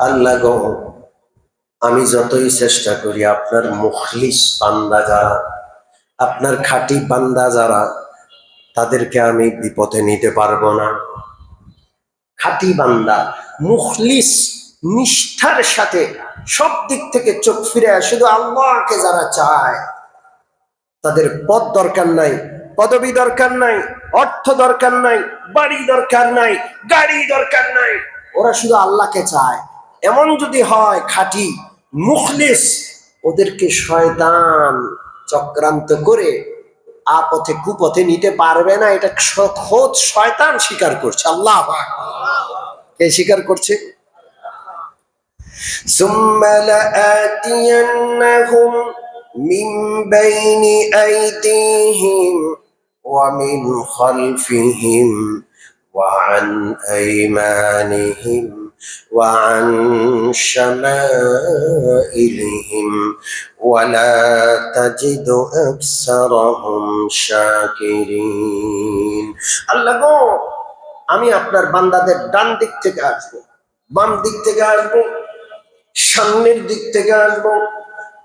আল্লাহ গো, আমি যতই চেষ্টা করি আপনার মুখলিস বান্দা যারা, আপনার খাঁটি বান্দা যারা, তাদেরকে আমি বিপদে নিতে পারবো না। খাঁটি বান্দা, মুখলিস, নিষ্ঠার সাথে সব দিক থেকে চোখ ফিরে শুধু আল্লাহকে যারা চায়, তাদের পদ দরকার নাই, পদবি দরকার নাই, অর্থ দরকার নাই, বাড়ি দরকার নাই, গাড়ি দরকার নাই, ওরা শুধু আল্লাহকে চায়। এমন যদি হয় খাঁটি মুখলিস, ওদেরকে শয়তান চক্রান্ত করে আপথে কুপথে নিতে পারবে না। এটা খোদ শয়তান স্বীকার করছে। আল্লাহ কে স্বীকার করছে? সুম্মা লাআতিয়ান্নাহুম মিন বাইনি আইদিহিম ওয়া মিন খালফিহিম ওয়া আন আইমানিহিম ওয়া আন শামাইলিহিম ওয়া লা তাজিদু আকসারাহুম শাকিরিন। আল্লাহ গো, আমি আপনার বান্দাদের ডান দিক থেকে আসবো, বাম দিক থেকে আসবো, সামনের দিক থেকে আসবো,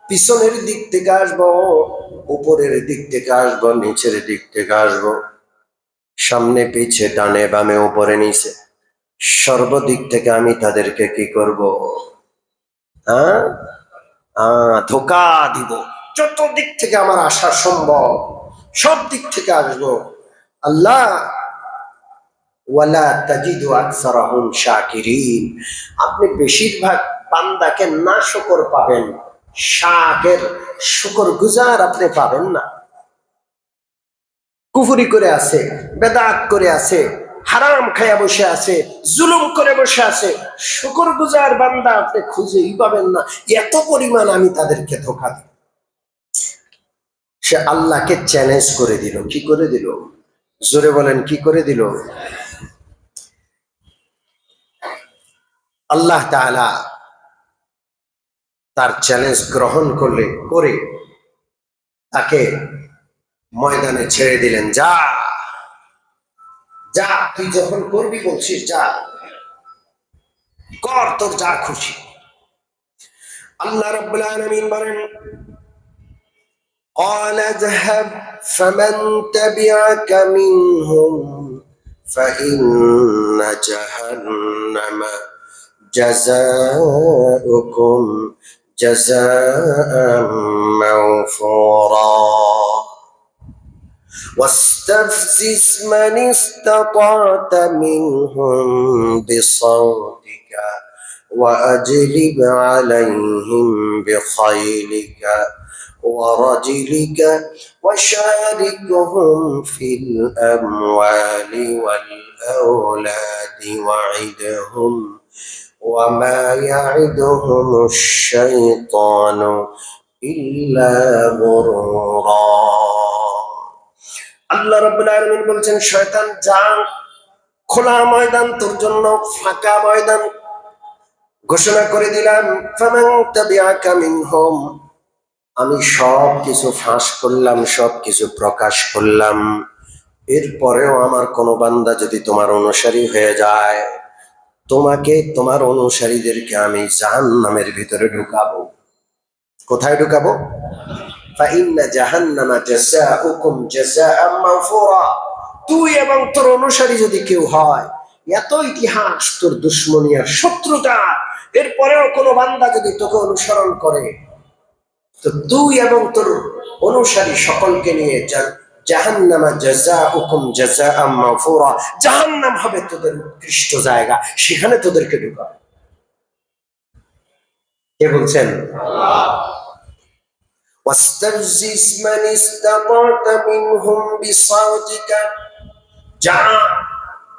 পিছনের দিক থেকে আসবো, উপরের দিক থেকে আসবো, নিচের দিক থেকে আসবো, সামনে পিছে ডানে বামে উপরে নিচে, সর্বদিক থেকে আমি তাদেরকে কি করব? ধোকা দিব। যত দিক থেকে আমার আসা সম্ভব সব দিক থেকে আসবো। আল্লাহ, ওয়ালা তাজিদু আকসারাহুম শাকিরিন। আপনি বেশিরভাগ বান্দাকে না শুকর পাবেন, শাকের শুকর গুজার আপনি পাবেন না। কুফরি করে আছে, বেদাত করে আছে, হারাম খায়া বসে আছে, জুলুম করে বসে আছে, শুকর গুজার বান্দা আপনি খুঁজেই পাবেন না। এত পরিমাণ আমি তাদেরকে ধোঁকা দিই। সে আল্লাহকে চ্যালেঞ্জ করে দিল। কি করে দিল? জোরে বলেন, কি করে দিল? আল্লাহ তাআলা তার চ্যালেঞ্জ গ্রহণ করে তাকে ময়দানে ছেড়ে দিলেন। যা যা, তুই যখন করবি বলছিস, যা কর, তোর যা খুশি। আল্লাহ রাব্বুল আলামিন বলেন, قال اذهب فمن تبعك منهم فإن جهنم جزاؤكم جزاء موفورا واستفزز من استطعت منهم بصوتك وأجلب عليهم بخيلك ورجلك وشاركهم في الأموال والأولاد وعدهم وما يعدهم الشيطان إلا غرورا। আল্লাহ রাব্বুল আলামিন বলছেন, শয়তান যা, খোলা ময়দান তোর জন্য, ফাঁকা ময়দান ঘোষণা করে দিলাম। ফামান তাবিআকা মিনহুম, আমি সব কিছু ফাঁস করলাম, সব কিছু প্রকাশ করলাম। এরপরেও আমার কোনো বান্দা যদি তোমার অনুসারী হয়ে যায়, তোমাকে, তোমার অনুসারীদেরকে আমি জাহান্নামের ভিতরে ঢুকাবো। কোথায় ঢুকাবো? ফাইন্না জাহান্নামা জাযাউকুম জাযাআম মাগফুরা। তুই এবং তোর অনুসারী যদি কেউ হয়, এত ইতিহাস তোর দুশ্মনী আর শত্রুতা, এরপরেও কোনো বান্দা যদি তোকে অনুসরণ করে, তো তুই এবং তোর অনুসারী সকলকে নিয়ে জাহান্নামা জাযাউকুম জাযাআম মাগফুরা, জাহান্নাম হবে তোদের উৎকৃষ্ট জায়গা, সেখানে তোদেরকে ঢুকাবে। কে বলছেন? আল্লাহ। واستفزز من استطعت منهم بصوتك, যা,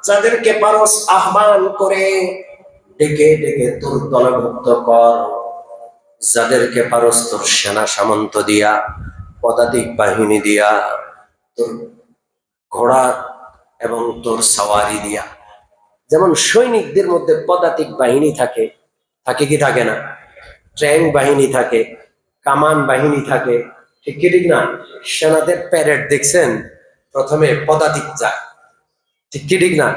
যাদেরকে পারস আহ্বান করে ডেকে ডেকে তোর দলভুক্ত কর, যাদেরকে পারস তোর সেনা সামন্ত দিয়া, পদাতিক বাহিনী দিয়া, তোর ঘোড়া এবং তোর সাওয়ারি দিয়া। যেমন সৈনিকদের মধ্যে পদাতিক বাহিনী থাকে, থাকে কি থাকে না? ট্যাঙ্ক বাহিনী থাকে, কামান বাহিনী থাকে, ঠিক কি ঠিক না? সেনাদের প্যারেড দেখছেন, প্রথমে পদাতিক যায়, ঠিক কি ঠিক না?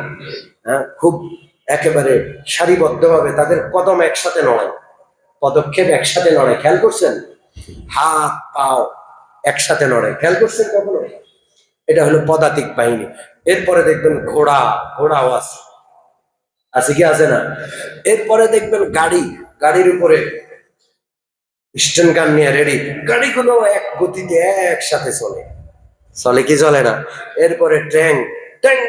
হ্যাঁ, খুব একেবারে সারিবদ্ধভাবে তাদের কদম একসাথে নড়ে, পদক্ষেপ একসাথে নড়ে, খেয়াল করছেন? হাত পাও একসাথে নড়ে, খেয়াল করছেন কখনো? এটা হলো পদাতিক বাহিনী। এরপরে দেখবেন ঘোড়াও আছে, আছে কি আছে না? এরপরে দেখবেন গাড়ির উপরে স্টেন গান নিয়ে রেডি, গাড়িগুলো এক গতিতে একসাথে চলে, চলে কি চলে না? এরপরে ট্যাঙ্ক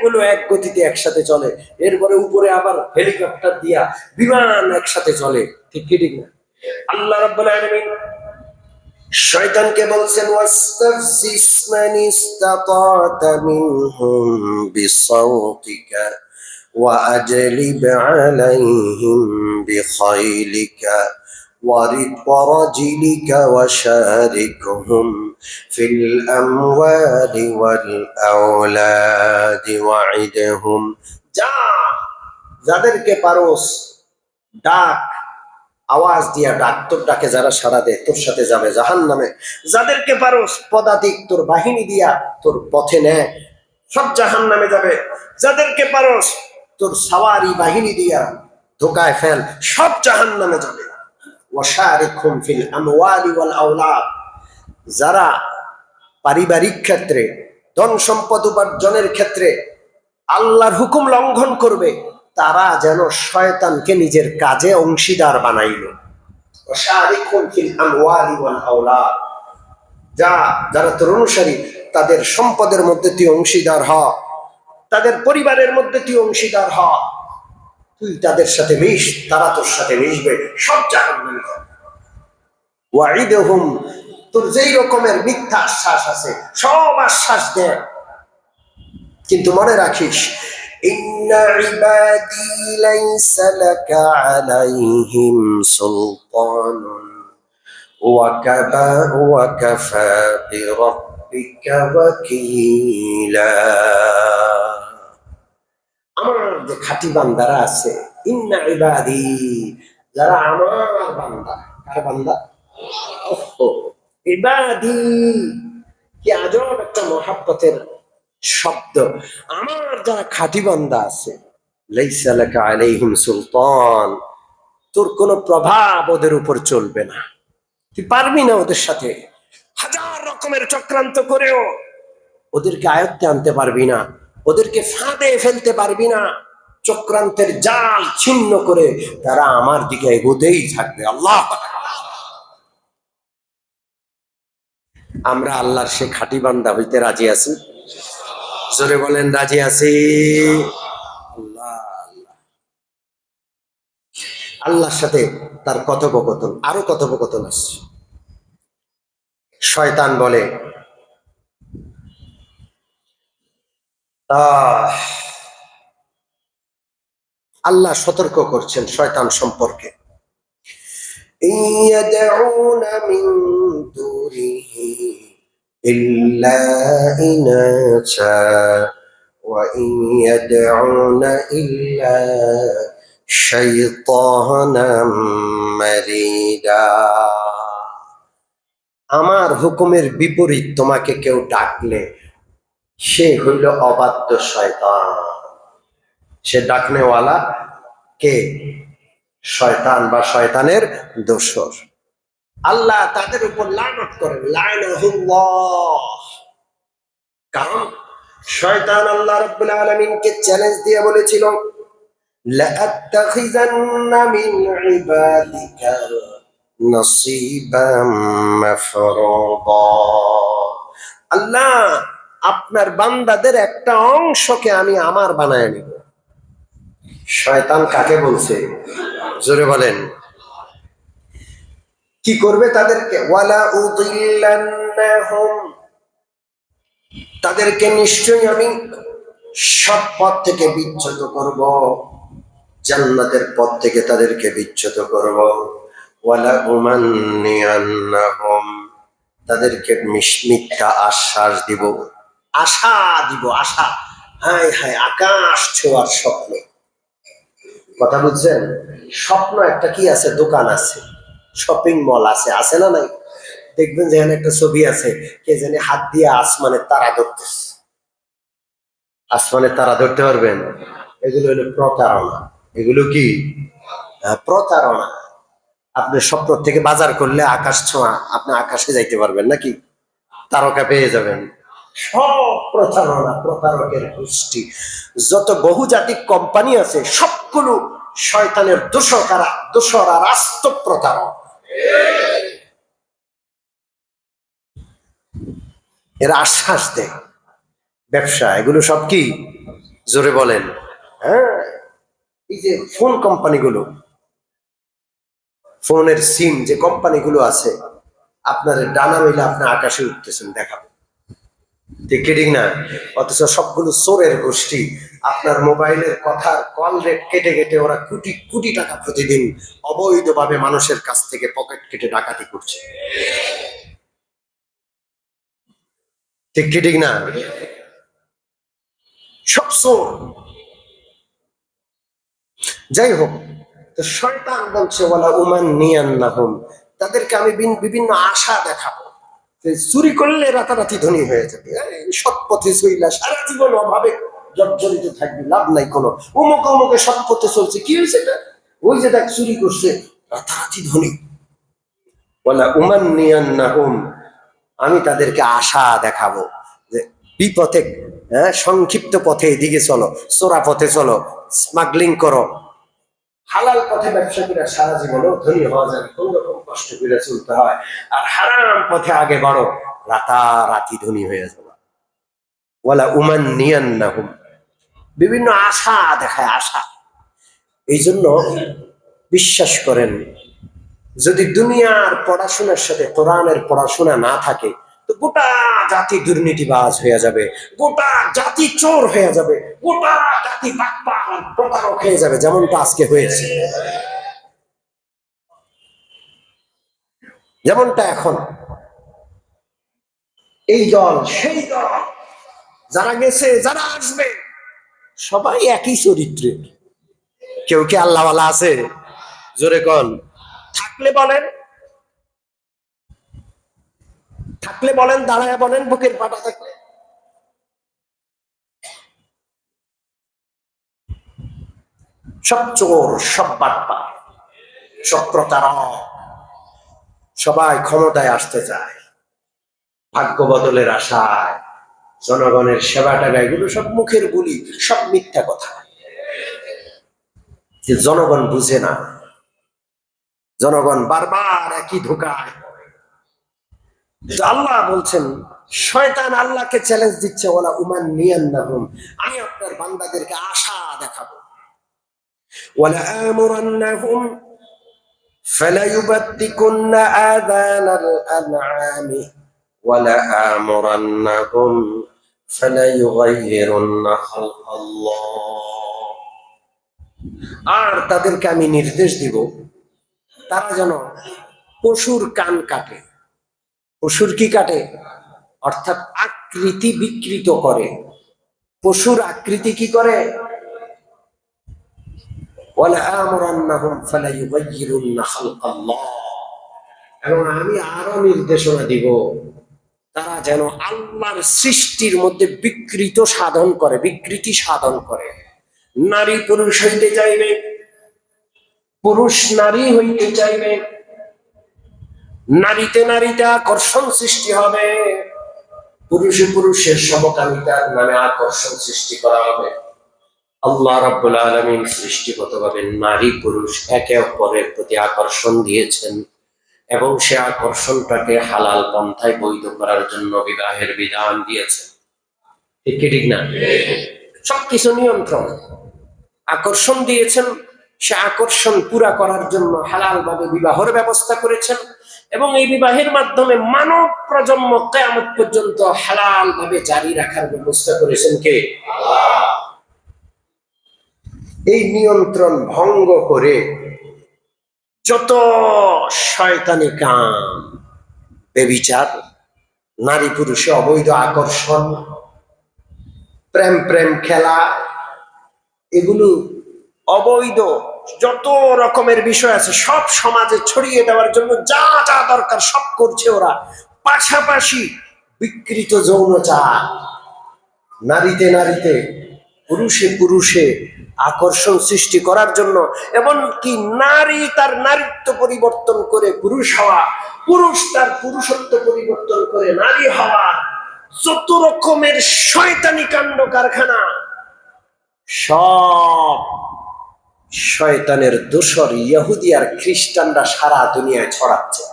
গুলো এক গতিতে একসাথে চলে। এরপরে উপরে আবার হেলিকপ্টার দিয়া বিমান একসাথে চলে, ঠিক কি ঠিক না? আল্লাহ রাব্বুল আলামিন শয়তানকে বলছেন, ওয়াস্তাফজিস মান ইসতাতা'তা মিনহুম বিসাওতিকা ওয়া আজলিব আলাইহিম বিখাইলিকা ورجلك وشاركهم في الأموال والأولاد وعدهم যাদেরকে পারোস ডাক, আওয়াজ দিয়া ডাক, তোর ডাকে যারা সাড়া দেয় তোর সাথে যাবে জাহান্নামে। যাদেরকে পারোস পদাতিক তোর বাহিনী দিয়া তোর পথে নেয়, সব জাহান্নামে যাবে। যাদেরকে পারোস তোর সাওয়ারি বাহিনী দিয়া ধোকায় ফেল, সব জাহান্নামে যাবে। ওয়াশারিকহুম ফিল আমওয়ালি ওয়াল আওলাদ, যারা পারিবারিক ক্ষেত্রে ধন সম্পদ উপার্জনের ক্ষেত্রে আল্লাহর হুকুম লঙ্ঘন করবে, তারা যেন শয়তানকে নিজের কাজে অংশীদার বানাইল। ওয়াশারিকহুম ফিল আমওয়ালি ওয়াল আওলাদ, যারা তোর অনুসারী তাদের সম্পদের মধ্যে তুই অংশীদার হ, তাদের পরিবারের মধ্যে তুই অংশীদার হ, তুই তাদের সাথে মিশ, তারা তোর সাথে মিশবে, সব জাহান্নামে যাবে। ওয়াইদহুম, তোর যেই রকমের মিথ্যা আশ্বাস আছে সব আশ্বাস দে, কিন্তু মনে রাখিস, ইন্না ইবাদি লাইসা লাকা আলাইহিম সুলতানুন ওয়া কাফা বিরাব্বিকা ওয়াকিলা। আমার যে খাঁটি বান্দারা আছে, ইন্না ইবাদি, যারা আমার বান্দা। কার বান্দা? ইবাদি, কি আজব একটা মহাব্বতের শব্দ। আমার যারা খাঁটি বান্দা আছে, লাইসা লাকা আলাইহিম সুলতান, তোর কোনো প্রভাব ওদের উপর চলবে না, তুই পারবি না ওদের সাথে। হাজার রকমের চক্রান্ত করেও ওদেরকে আয়ত্তে আনতে পারবি না, ওদেরকে ফাঁদে ফেলতে পারবি না। চক্রান্তের জাল ছিন্ন করে তারা আমার দিকে এগোতেই থাকবে। আল্লাহ, আমরা আল্লাহর সে খাঁটি বান্দা হইতে রাজি আছি? জোরে বলেন, রাজি আছি? আল্লাহ, আল্লাহর সাথে তার কথোপকথন, আরো কথোপকথন আছে। শয়তান বলে, আল্লাহ সতর্ক করছেন শয়তান সম্পর্কে, ইয়াদউনা মিন দুনিহি ইল্লা ইনাসা ওয়া ইয়াদউনা ইল্লা শাইতানাম মারিদা। আমার হুকুমের বিপরীত তোমাকে কেউ ডাকলে সে হইল অবাধ্য শয়তান। সে ডাকনেওয়ালা কে? শয়তান বা শয়তানের দোসর। আল্লাহ তাদের উপর লানত করেন, লানাহুল্লাহ। কারণ শয়তান আল্লাহ রাব্বুল আলামিনকে চ্যালেঞ্জ দিয়ে বলেছিল, লাআত্তাখিযান্না মিন ইবাদিকা নসীবাম মাফরুদা। আল্লাহ আপনার বান্দাদের একটা অংশকে আমি আমার বানায় নিব। শয়তান কাকে বলছে? জোরে বলেন। কি করবে তাদেরকে? ওয়ালা উদিল্লান্নাহুম, তাদেরকে নিশ্চয়ই আমি সৎ পথ থেকে বিচ্যুত করব, জান্নাতের পথ থেকে তাদেরকে বিচ্যুত করব। ওয়ালা উমান্নিয়ান্নাহুম, তাদেরকে মিথ্যা আশ্বাস দিব, আশা দিব, আশা। হায় হায়, আকাশ ছোঁয়ার স্বপ্ন। কথা বুঝছেন? স্বপ্ন একটা কি আছে? দোকান আছে, শপিং মল আছে, আছে না নাই? দেখবেন যেখানে একটা ছবি আছে, কে জানে হাত দিয়ে আসমানের তারা ধরতেছে। আসমানের তারা ধরতে পারবেন? এগুলো হলো প্রতারণা, এগুলো কি প্রতারণা। আপনি স্বপ্ন থেকে বাজার করলে আকাশ ছোঁয়া, আপনি আকাশে যাইতে পারবেন নাকি? তারকা পেয়ে যাবেন। সব প্রতারণা, প্রতারকের গোষ্ঠী। যত বহুজাতিক কোম্পানি আছে সবগুলো শয়তানের দোসর আর আস্ত প্রতারক। এরা আশ্বাস দেয় ব্যবসা, এগুলো সব কি? জোরে বলেন। হ্যাঁ, এই যে ফোন কোম্পানিগুলো, ফোনের সিম যে কোম্পানিগুলো আছে, আপনার ডানা মিলে আপনি আকাশে উঠতেছেন দেখাবো, ঠিক ঠিক না? অথচ সবগুলো চোরের গোষ্ঠী। আপনার মোবাইলের কথার কল রেট কেটে কেটে ওরা কোটি কোটি টাকা প্রতিদিন অবৈধভাবে মানুষের কাছ থেকে পকেট কেটে ডাকাতি করছে, ঠিক ঠিক না? সব চোর। যাই হোক, তো শয়তান বলছে ওয়ালা উমান নিয়ান্নাহুম, তাদেরকে আমি বিভিন্ন আশা দেখাবো। চুরি করলে রাতারাতি ধনী হয়ে যাবে, সৎ পথে চইলা সারা জীবন অভাবে জর্জরিত থাকবে, লাভ নাই কোনো। অমুকে অমুকে সৎ পথে চলছে, কি হয়েছে এটা? ওই যে দেখ চুরি করছে, রাতারাতি ধনী। ওয়ালা উমান নিয়ান্নাহুম, আমি তাদেরকে আশা দেখাবো যে বিপথে, সংক্ষিপ্ত পথে এদিকে চলো, চোরা পথে চলো, স্মাগলিং করো, হালাল পথে ব্যবসা করে সারা জীবনও ধনী হওয়া যায়, কোন রকম কষ্ট করে চলতে হয়। আর হারাম পথে আগে বাড়ো, রাতারাতি ধনী হয়ে যাবে। ওয়ালা উমান নিয়ান্নাহুম, বিভিন্ন আশা দেখায়, আশা। এই জন্য বিশ্বাস করেন, যদি দুনিয়ার পড়াশোনার সাথে কোরআনের পড়াশোনা না থাকে তো গোটা জাতি দুর্নীতিবাজ হয়ে যাবে, গোটা জাতি চোর হয়ে যাবে, গোটা জাতি বাটপার প্রতারক হয়ে যাবে, যেমনটা আজকে হয়েছে, যেমনটা এখন। এই দল সেই দল, যারা গেছে যারা আসবে সবাই একই চরিত্রের। কেউ কি আল্লাহওয়ালা আছে? জোরে কন। থাকলে বলেন, থাকলে বলেন, দাঁড়ায় বলেন, বুকের পাটা থাকলে। সব চোর, সব বাটপা, সব প্রতারক, সবাই ক্ষমতায় আসতে চায় ভাগ্য বদলের আশায়। জনগণের সেবা টাকা এগুলো সব মুখের বুলি, সব মিথ্যা কথা। যে জনগণ বুঝে না, জনগণ বারবার একই ধোকায়। আল্লাহ বলছেন, শয়তান আল্লাহকে চ্যালেঞ্জ দিচ্ছে, ওলা উমান নিয়ান্নাহুম, আমি আপনার বান্দাদেরকে আশা দেখাবো। ওয়ালা আমুরান্নাহুম ফালায়ুবাত্তিকুন্না আযানাল আনআমি ওয়ালা আমুরান্নাহুম ফালায়ুগাইয়িরুন্না খালকাল্লাহ। আর তাদেরকে আমি নির্দেশ দিব, তারা যেন পশুর কান কাটে। পশুর কি কাটে? অর্থাৎ আকৃতি বিকৃত করে। পশুর আকৃতি কি করে? ওয়ালা আমুরান্নাহুম ফালায়ুগাইয়িরুন্না খালকাল্লাহ। এবং আমি আরো নির্দেশনা দিব, তারা যেন আল্লাহর সৃষ্টির মধ্যে বিকৃত সাধন করে, বিকৃতি সাধন করে। নারী পুরুষ হইতে চাইবে, পুরুষ নারী হইতে চাইবে, নারীতে নারীতে আকর্ষণ সৃষ্টি হবে, পুরুষে পুরুষের সমকামিতার নামে আকর্ষণ সৃষ্টি করা হবে। আল্লাহ রাব্বুল আলামিন সৃষ্টিগতভাবে নারী পুরুষ একে অপরের প্রতি আকর্ষণ দিয়েছেন এবং সে আকর্ষণটাকে হালাল পন্থায় বৈধ করার জন্য বিবাহের বিধান দিয়েছেন, ঠিক কি ঠিক না? সবকিছু নিয়ন্ত্রণ, আকর্ষণ দিয়েছেন, সে আকর্ষণ পুরা করার জন্য হালাল ভাবে বিবাহের ব্যবস্থা করেছেন এবং এই বিবাহের মাধ্যমে মানব প্রজন্ম কিয়ামত পর্যন্ত হালাল ভাবে জারি রাখার ব্যবস্থা করেছেন কে? আল্লাহ। এই নিয়ন্ত্রণ ভঙ্গ করে যত শয়তানি কাম, বেবিচার, নারী পুরুষে অবৈধ আকর্ষণ, প্রেম প্রেম খেলা, এগুলো অবৈধ যত রকমের বিষয় আছে সব সমাজে ছড়িয়ে দেওয়ার জন্য যা যা দরকার সব করছে ওরা। পাশাপাশি বিকৃত যৌনচার, নারীতে নারীতে, পুরুষে পুরুষে আকর্ষণ সৃষ্টি করার জন্য, এমনকি নারী তার নারীত্ব পরিবর্তন করে পুরুষ হওয়া, পুরুষ তার পুরুষত্ব পরিবর্তন করে নারী হওয়া, যত রকমের শয়তানি কাণ্ড কারখানা, সব শয়তানের দোসর ইহুদি আর খ্রিস্টানরা সারা দুনিয়ায় ছড়াচ্ছে।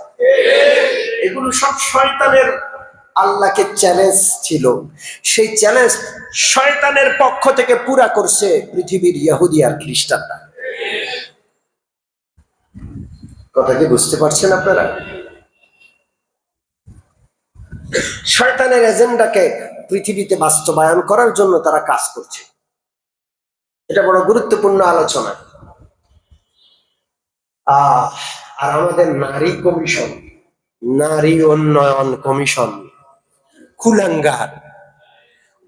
এগুলো সব শয়তানের আল্লাহকে চ্যালেঞ্জ ছিল, সেই চ্যালেঞ্জ শয়তানের পক্ষ থেকে পুরা করছে পৃথিবীর ইহুদি আর খ্রিস্টানরা। কথা কি বুঝতে পারছেন আপনারা? শয়তানের এজেন্ডাকে পৃথিবীতে বাস্তবায়ন করার জন্য তারা কাজ করছে। এটা বড় গুরুত্বপূর্ণ আলোচনা। আর আমাদের নারী কমিশন, নারী উন্নয়ন কমিশন কুলাঙ্গার,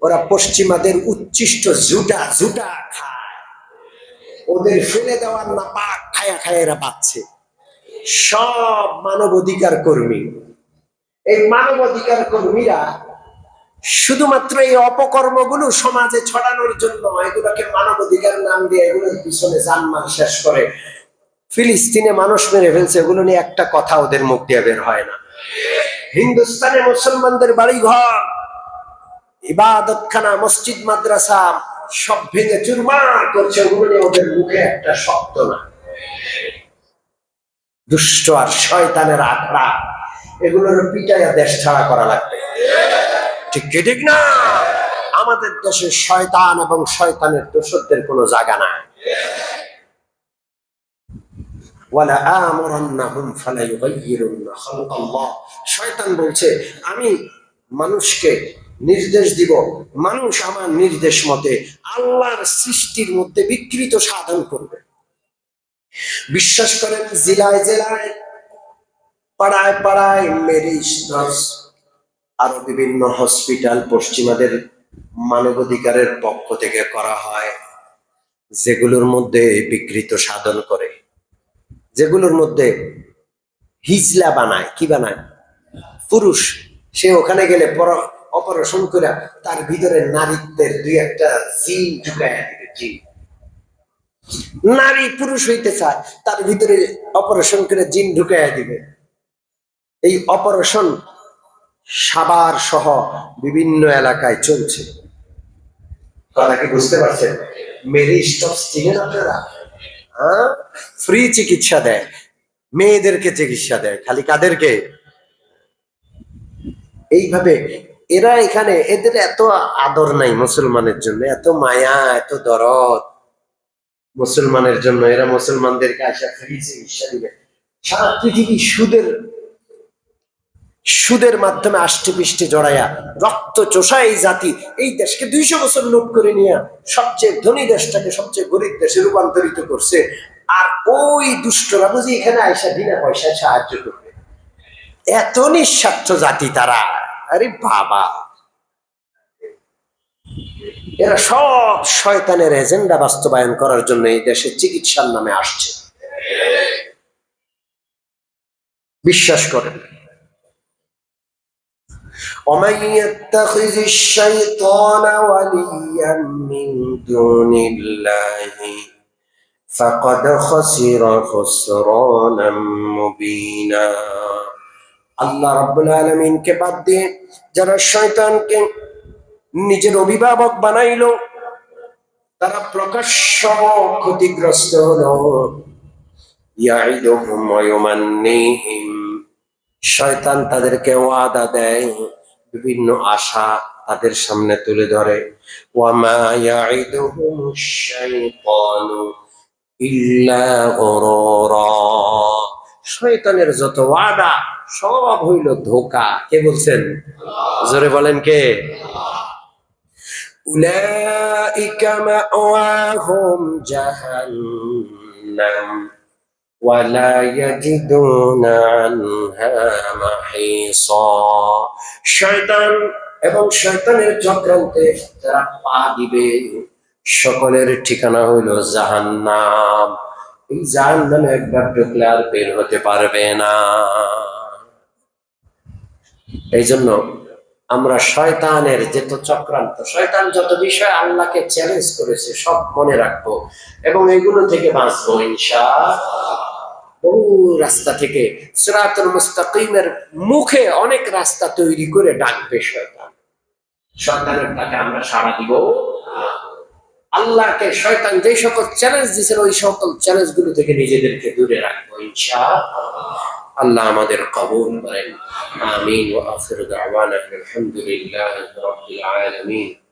ওরা পশ্চিমাদের উচ্ছিষ্ট জুটা জুটা খায়, ওদের ফেলে দেওয়ার না পাক খায়া খায় এরা পাচ্ছে। সব মানবাধিকার কর্মী, এই মানবাধিকার কর্মীরা শুধুমাত্র এই অপকর্মগুলো সমাজে ছড়ানোর জন্য এগুলোকে মানবাধিকার নাম দিয়ে এগুলোর পিছনে জানমাল শেষ করে। ফিলিস্তিনে মানুষ মেরে ফেলছে, এগুলো নিয়ে একটা কথা ওদের মুখ দিয়ে বের হয় না। হিন্দুস্তানে মুসলমানদের বাড়ি ঘর, ইবাদতখানা, মসজিদ, মাদ্রাসা সব ভেঙে চুরমার করছে, ওগুলো নিয়ে ওদের মুখে একটা শব্দ না। দুষ্ট আর শয়তানের আখড়া, এগুলোর পিটাইয়া দেশ ছাড়া করা লাগবে। ঠিক কি ঠিক না? আমাদের দেশে শয়তান এবং শয়তানের দোসরদের কোনো জায়গা নাই। ওয়ালা আমরান্নাহুম ফালা ইউগাইয়িরুন্না খালকাল্লাহ। শয়তান বলছে আমি মানুষকে নির্দেশ দিব, মানুষ আমার নির্দেশ মতে আল্লাহর সৃষ্টির মধ্যে বিকৃত সাধন করবে। বিশ্বাস করেন, জেলায় জেলায়, পাড়ায় পাড়ায় মেরিজ নার্স, আরো বিভিন্ন হসপিটাল পশ্চিমাদের মানবাধিকারের পক্ষ থেকে করা হয়, যেগুলোর মধ্যে বিকৃত সাধন করে, যেগুলোর মধ্যে হিজলা বানায়। কি বানায়? পুরুষ সে ওখানে গেলে অপারেশন করে তার ভিতরে নারীত্বের দুই একটা জিন ঢুকায় দিবে। জিন, নারী পুরুষ হইতে চায়, তার ভিতরে অপারেশন করে জিন ঢুকাইয়া দিবে। এই অপারেশন সাভার সহ বিভিন্ন এলাকায় চলছে। কথা কি বুঝতে পারছেন? মেরি স্টপস চিনেন আপনারা? হ্যাঁ, ফ্রি চিকিৎসা দেয়, মেয়েদেরকে চিকিৎসা দেয়। খালি কাদেরকে? এইভাবে এরা এখানে, এদের এত আদর নাই মুসলমানের জন্য, এত মায়া, এত দরদ মুসলমানের জন্য। এরা মুসলমানদেরকে আসা ফ্রি চিকিৎসা দিবে। সারা পৃথিবী সুদের মাধ্যমে আষ্টে পৃষ্ঠে জড়াইয়া রক্ত চোষা এই জাতি এই দেশকে 200 বছর লুট করে নিয়ে সবচেয়ে ধনী দেশটাকে সবচেয়ে গরিব দেশে রূপান্তরিত করছে। আর ওই দুষ্টরা বুঝি এখানে আইসা বিনা পয়সায় সাহায্য করবে। এত নিঃস্বার্থ জাতি তারা। আরে বাবা, এরা সব শয়তানের এজেন্ডা বাস্তবায়ন করার জন্য এই দেশে চিকিৎসার নামে আসছে। বিশ্বাস করেন, ومن يتخذ الشيطان وليا من دون الله فقد خسر خسرانا مبينا। আল্লাহ রাব্বুল আলামিনকে বাদ দিয়ে যারা শয়তানকে নিজের অভিভাবক বানাইলো, তারা প্রকাশ্য ক্ষতিগ্রস্ত হলো। ইয়াইদুহুম ওয়া ইউমান্নিহিম, শয়তান তাদেরকে ওয়াদা দেয়, বিভিন্ন আশা তাদের সামনে তুলে ধরে। ওয়ামা ইয়াইদুহুমুশ শাইতানু ইল্লা গুরুরা, শয়তানের যত ওয়াদা সব হইল ধোঁকা। কে বলছেন? জোরে বলেন কে? উলাইকা মাওয়াহুম জাহান্নাম ওয়ালা ইয়াজিদুনা আনহা মাহিসা। শয়তান এবং শয়তানের চক্রান্তে যারা পা দিবে সকলের ঠিকানা হইল জাহান্নাম। এই জাহান্নামে একবার ঢুকলে আর বের হতে পারবে না। এই জন্য আমরা শয়তানের যত চক্রান্ত, শয়তান যত বিষয় আল্লাহকে চ্যালেঞ্জ করেছে সব মনে রাখবো এবং এগুলো থেকে বাঁচবো ইনশাআল্লাহ। বহু রাস্তা থেকে সিরাতুল মুস্তাকিমের মুখে অনেক রাস্তা তৈরি করে ডাকবে শয়তান। শয়তানের ডাকে আমরা সাড়া দিব। আল্লাহকে শয়তান যে সকল চ্যালেঞ্জ দিয়েছিল ওই সকল চ্যালেঞ্জ গুলো থেকে নিজেদেরকে দূরে রাখবো ইনশাআল্লাহ। আল্লাহ আমাদের কবুল করেন। আমিন ওয়া আখিরু দাওয়ানা আলহামদুলিল্লাহি রাব্বিল আলামিন।